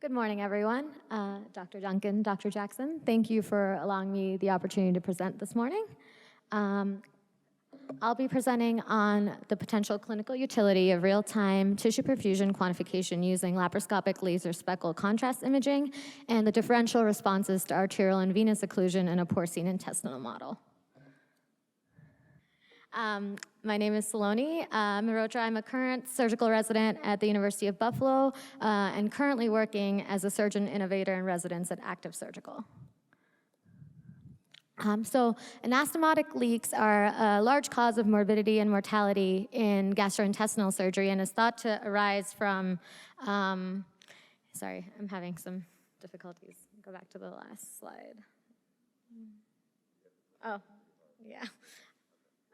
Good morning, everyone. Dr. Duncan, Dr. Jackson, thank you for allowing me the opportunity to present this morning. I'll be presenting on the potential clinical utility of real-time tissue perfusion quantification using laparoscopic laser speckle contrast imaging and the differential responses to arterial and venous occlusion in a porcine intestinal model. My name is Saloni Mehrotra. I'm a current surgical resident at the University of Buffalo and currently working as a surgeon innovator in residence at Active Surgical. So anastomotic leaks are a large cause of morbidity and mortality in gastrointestinal surgery and is thought to arise from, sorry, I'm having some difficulties. Go back to the last slide. Oh, yeah.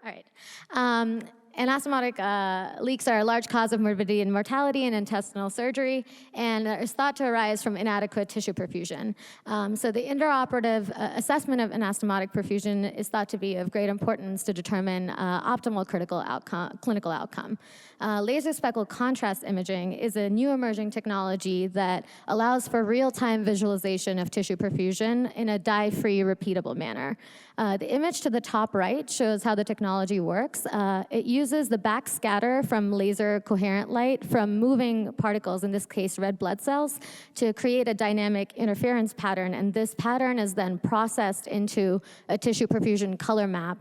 All right. Anastomotic leaks are a large cause of morbidity and mortality in intestinal surgery and is thought to arise from inadequate tissue perfusion. So the intraoperative assessment of anastomotic perfusion is thought to be of great importance to determine optimal clinical outcome. Laser speckle contrast imaging is a new emerging technology that allows for real-time visualization of tissue perfusion in a dye-free, repeatable manner. The image to the top right shows how the technology works. It uses the backscatter from laser coherent light from moving particles, in this case red blood cells, to create a dynamic interference pattern, and this pattern is then processed into a tissue perfusion color map.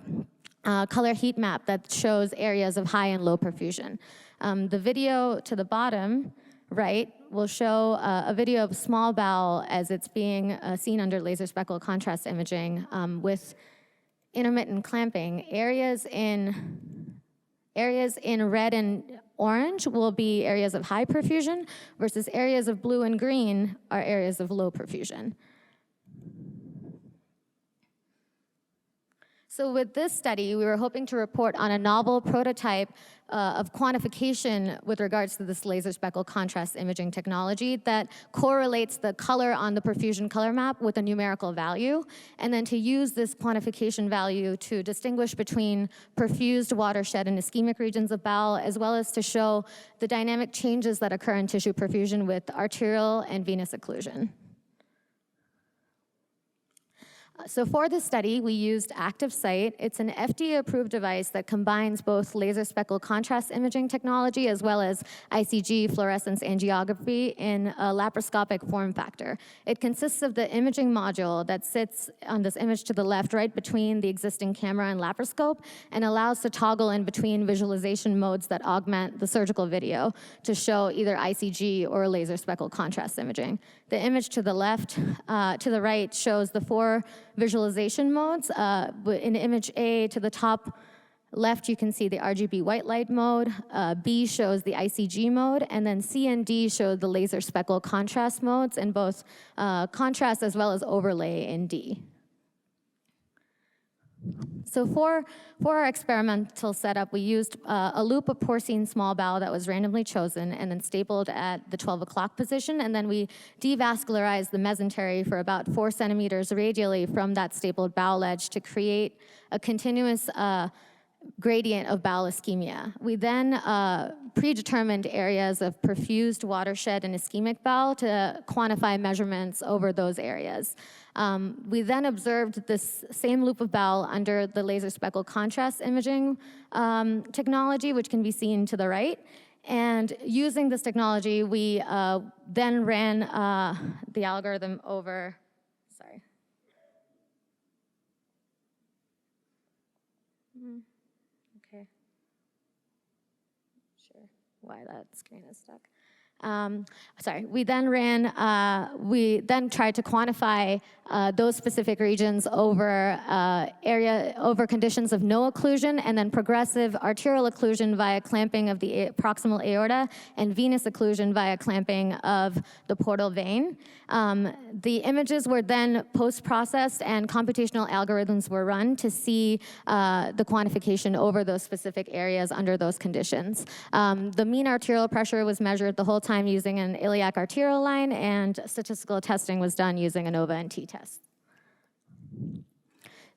Color heat map that shows areas of high and low perfusion. The video to the bottom right will show a video of small bowel as it's being seen under laser speckle contrast imaging with intermittent clamping. Areas in red and orange will be areas of high perfusion versus areas of blue and green are areas of low perfusion. So with this study, we were hoping to report on a novel prototype of quantification with regards to this laser speckle contrast imaging technology that correlates the color on the perfusion color map with a numerical value, and then to use this quantification value to distinguish between perfused watershed and ischemic regions of bowel, as well as to show the dynamic changes that occur in tissue perfusion with arterial and venous occlusion. So for this study, we used ActiveSite. It's an FDA-approved device that combines both laser speckle contrast imaging technology as well as ICG fluorescence angiography in a laparoscopic form factor. It consists of the imaging module that sits on this image to the left, right between the existing camera and laparoscope, and allows to toggle in between visualization modes that augment the surgical video to show either ICG or laser speckle contrast imaging. The image to the left, to the right, shows the four visualization modes. In image A to the top left, you can see the RGB white light mode. B shows the ICG mode, and then C and D show the laser speckle contrast modes in both contrast as well as overlay in D. So for our experimental setup, we used a loop of porcine small bowel that was randomly chosen and then stapled at the 12 o'clock position, and then we devascularized the mesentery for about 4 centimeters radially from that stapled bowel edge to create a continuous gradient of bowel ischemia. We then predetermined areas of perfused watershed and ischemic bowel to quantify measurements over those areas. We then observed this same loop of bowel under the laser speckle contrast imaging technology, which can be seen to the right. And using this technology, we then ran the algorithm over, sorry. Okay. Sure why that screen is stuck. We then tried to quantify those specific regions over over conditions of no occlusion, and then progressive arterial occlusion via clamping of the proximal aorta and venous occlusion via clamping of the portal vein. The images were then post-processed and computational algorithms were run to see the quantification over those specific areas under those conditions. The mean arterial pressure was measured the whole time using an iliac arterial line, and statistical testing was done using ANOVA and t-test.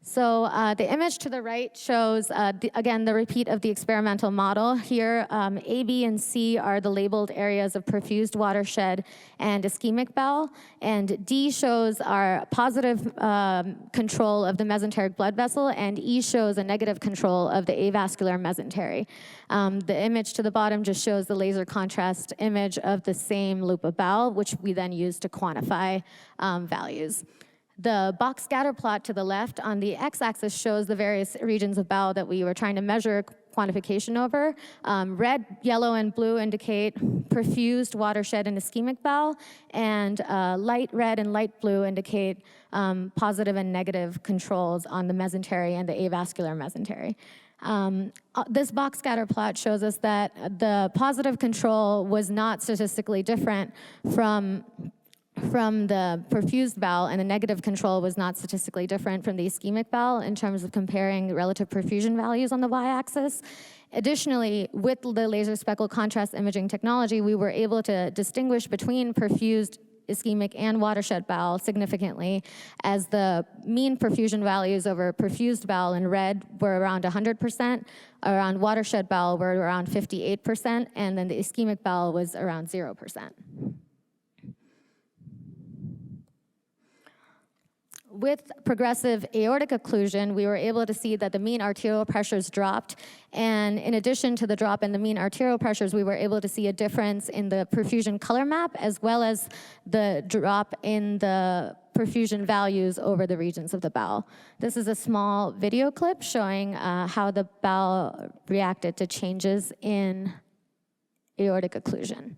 So the image to the right shows, again, the repeat of the experimental model. Here, A, B, and C are the labeled areas of perfused watershed and ischemic bowel, and D shows our positive control of the mesenteric blood vessel, and E shows a negative control of the avascular mesentery. The image to the bottom just shows the laser contrast image of the same loop of bowel, which we then use to quantify values. The box scatter plot to the left on the x-axis shows the various regions of bowel that we were trying to measure quantification over. Red, yellow, and blue indicate perfused watershed and ischemic bowel, and light red and light blue indicate positive and negative controls on the mesentery and the avascular mesentery. This box scatter plot shows us that the positive control was not statistically different from the perfused bowel, and the negative control was not statistically different from the ischemic bowel in terms of comparing relative perfusion values on the y-axis. Additionally, with the laser speckle contrast imaging technology, we were able to distinguish between perfused, ischemic, and watershed bowel significantly, as the mean perfusion values over perfused bowel in red were around 100%, around watershed bowel were around 58%, and then the ischemic bowel was around 0%. With progressive aortic occlusion, we were able to see that the mean arterial pressures dropped, and in addition to the drop in the mean arterial pressures, we were able to see a difference in the perfusion color map, as well as the drop in the perfusion values over the regions of the bowel. This is a small video clip showing how the bowel reacted to changes in aortic occlusion.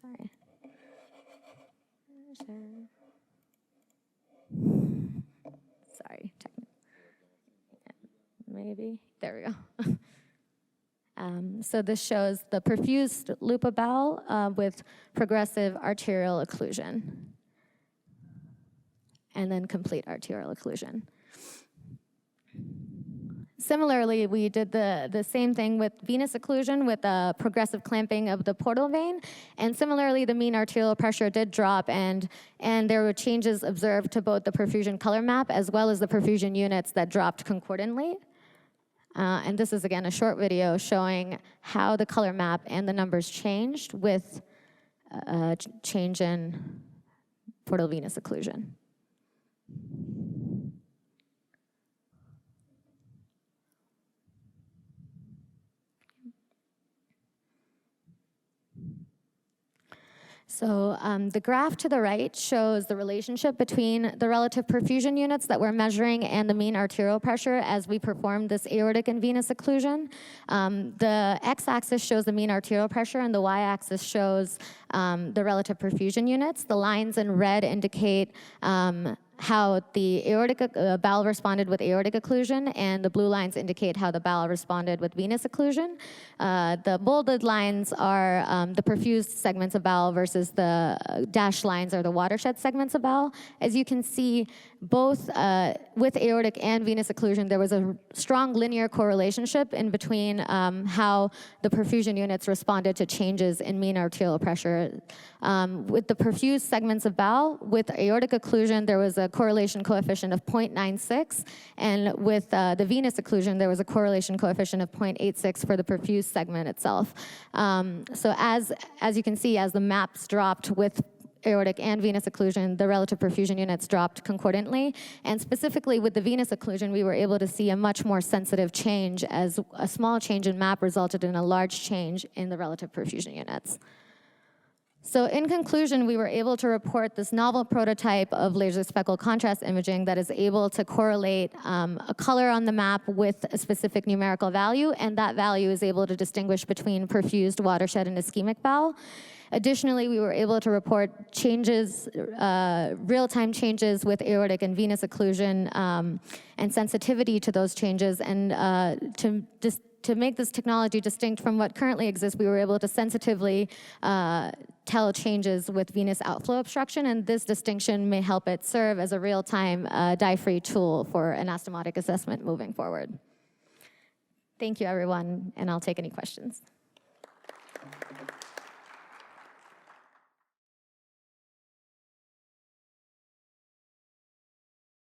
Sorry. Sorry, maybe, there we go. So this shows the perfused loop of bowel with progressive arterial occlusion, and then complete arterial occlusion. Similarly, we did the same thing with venous occlusion with a progressive clamping of the portal vein, and similarly, the mean arterial pressure did drop, and there were changes observed to both the perfusion color map as well as the perfusion units that dropped concordantly. And this is, again, a short video showing how the color map and the numbers changed with change in portal venous occlusion. So the graph to the right shows the relationship between the relative perfusion units that we're measuring and the mean arterial pressure as we perform this aortic and venous occlusion. The x-axis shows the mean arterial pressure, and the y-axis shows the relative perfusion units. The lines in red indicate how the aortic bowel responded with aortic occlusion, and the blue lines indicate how the bowel responded with venous occlusion. The bolded lines are the perfused segments of bowel versus the dashed lines are the watershed segments of bowel. As you can see, both with aortic and venous occlusion, there was a strong linear correlation in between how the perfusion units responded to changes in mean arterial pressure. With the perfused segments of bowel, with aortic occlusion, there was a correlation coefficient of 0.96, and with the venous occlusion, there was a correlation coefficient of 0.86 for the perfused segment itself. So as you can see, as the maps dropped with aortic and venous occlusion, the relative perfusion units dropped concordantly, and specifically with the venous occlusion, we were able to see a much more sensitive change, as a small change in map resulted in a large change in the relative perfusion units. So in conclusion, we were able to report this novel prototype of laser speckle contrast imaging that is able to correlate a color on the map with a specific numerical value, and that value is able to distinguish between perfused watershed and ischemic bowel. Additionally, we were able to report changes, real-time changes with aortic and venous occlusion and sensitivity to those changes, and to make this technology distinct from what currently exists, we were able to sensitively tell changes with venous outflow obstruction, and this distinction may help it serve as a real-time dye-free tool for anastomotic assessment moving forward. Thank you, everyone, and I'll take any questions.